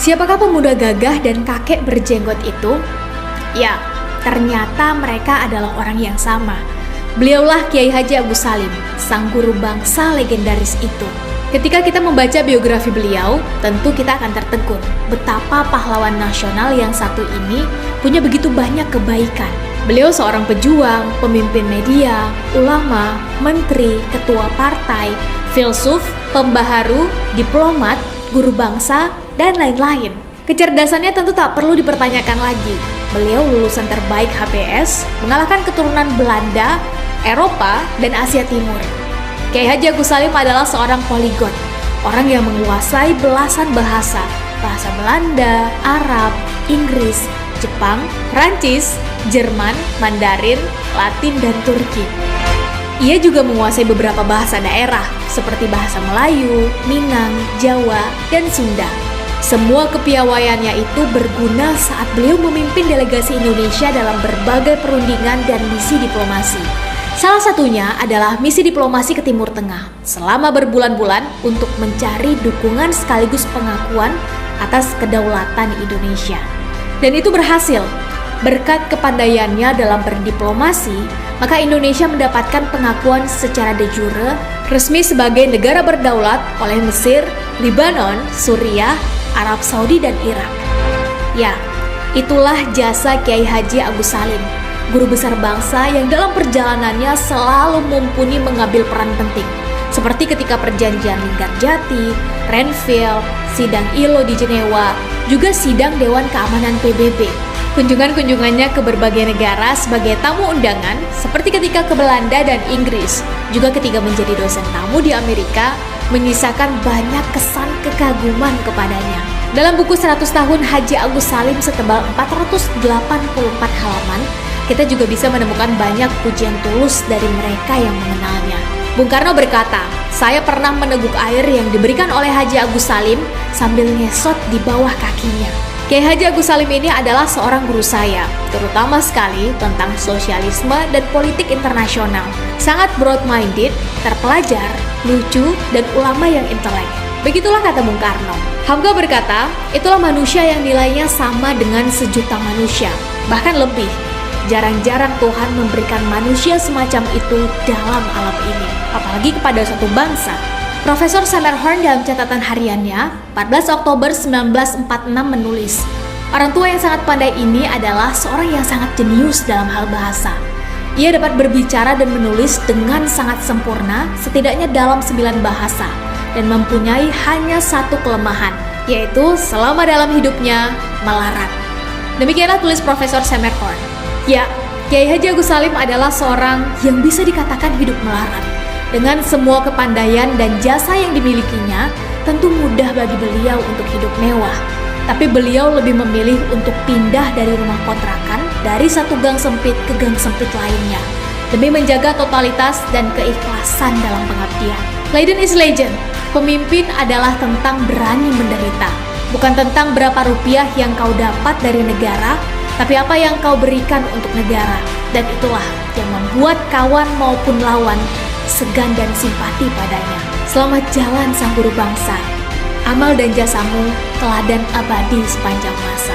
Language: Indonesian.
Siapakah pemuda gagah dan kakek berjenggot itu? Ya, ternyata mereka adalah orang yang sama. Beliaulah Kiai Haji Agus Salim, sang guru bangsa legendaris itu. Ketika kita membaca biografi beliau, tentu kita akan tertegun betapa pahlawan nasional yang satu ini punya begitu banyak kebaikan. Beliau seorang pejuang, pemimpin media, ulama, menteri, ketua partai, filsuf, pembaharu, diplomat, guru bangsa, dan lain-lain. Kecerdasannya tentu tak perlu dipertanyakan lagi. Beliau lulusan terbaik HBS, mengalahkan keturunan Belanda, Eropa, dan Asia Timur. Kiai Haji Agus Salim adalah seorang poligot, orang yang menguasai belasan bahasa Belanda, Arab, Inggris, Jepang, Prancis, Jerman, Mandarin, Latin, dan Turki. Ia juga menguasai beberapa bahasa daerah, seperti bahasa Melayu, Minang, Jawa, dan Sunda. Semua kepiawaiannya itu berguna saat beliau memimpin delegasi Indonesia dalam berbagai perundingan dan misi diplomasi. Salah satunya adalah misi diplomasi ke Timur Tengah selama berbulan-bulan untuk mencari dukungan sekaligus pengakuan atas kedaulatan Indonesia. Dan itu berhasil. Berkat kepandaiannya dalam berdiplomasi, maka Indonesia mendapatkan pengakuan secara de jure resmi sebagai negara berdaulat oleh Mesir, Lebanon, Suriah, Arab Saudi, dan Irak. Ya, itulah jasa Kiai Haji Agus Salim, guru besar bangsa yang dalam perjalanannya selalu mumpuni mengambil peran penting, seperti ketika perjanjian Linggarjati, Renville, sidang ILO di Jenewa, juga sidang Dewan Keamanan PBB. Kunjungan-kunjungannya ke berbagai negara sebagai tamu undangan, seperti ketika ke Belanda dan Inggris, juga ketika menjadi dosen tamu di Amerika, menyisakan banyak kesan kekaguman kepadanya. Dalam buku 100 tahun Haji Agus Salim setebal 484 halaman, kita juga bisa menemukan banyak pujian tulus dari mereka yang mengenalnya. Bung Karno berkata, "Saya pernah meneguk air yang diberikan oleh Haji Agus Salim sambil ngesot di bawah kakinya." Kiai Haji Agus Salim ini adalah seorang guru saya, terutama sekali tentang sosialisme dan politik internasional. Sangat broad-minded, terpelajar, lucu, dan ulama yang intelek. Begitulah kata Bung Karno. Hamka berkata, itulah manusia yang nilainya sama dengan sejuta manusia, bahkan lebih. Jarang-jarang Tuhan memberikan manusia semacam itu dalam alam ini, apalagi kepada satu bangsa. Profesor Samer Horn dalam catatan hariannya, 14 Oktober 1946 menulis, orang tua yang sangat pandai ini adalah seorang yang sangat jenius dalam hal bahasa. Ia dapat berbicara dan menulis dengan sangat sempurna, setidaknya dalam 9 bahasa, dan mempunyai hanya satu kelemahan, yaitu selama dalam hidupnya melarat. Demikianlah tulis Profesor Samer Horn. Ya, Kiai Haji Agus Salim adalah seorang yang bisa dikatakan hidup melarat. Dengan semua kepandaian dan jasa yang dimilikinya, tentu mudah bagi beliau untuk hidup mewah. Tapi beliau lebih memilih untuk pindah dari rumah kontrakan dari satu gang sempit ke gang sempit lainnya, demi menjaga totalitas dan keikhlasan dalam pengabdian. Leiden is legend. Pemimpin adalah tentang berani menderita, bukan tentang berapa rupiah yang kau dapat dari negara, tapi apa yang kau berikan untuk negara. Dan itulah yang membuat kawan maupun lawan segan dan simpati padanya. Selamat jalan sang guru bangsa. Amal dan jasamu teladan abadi sepanjang masa.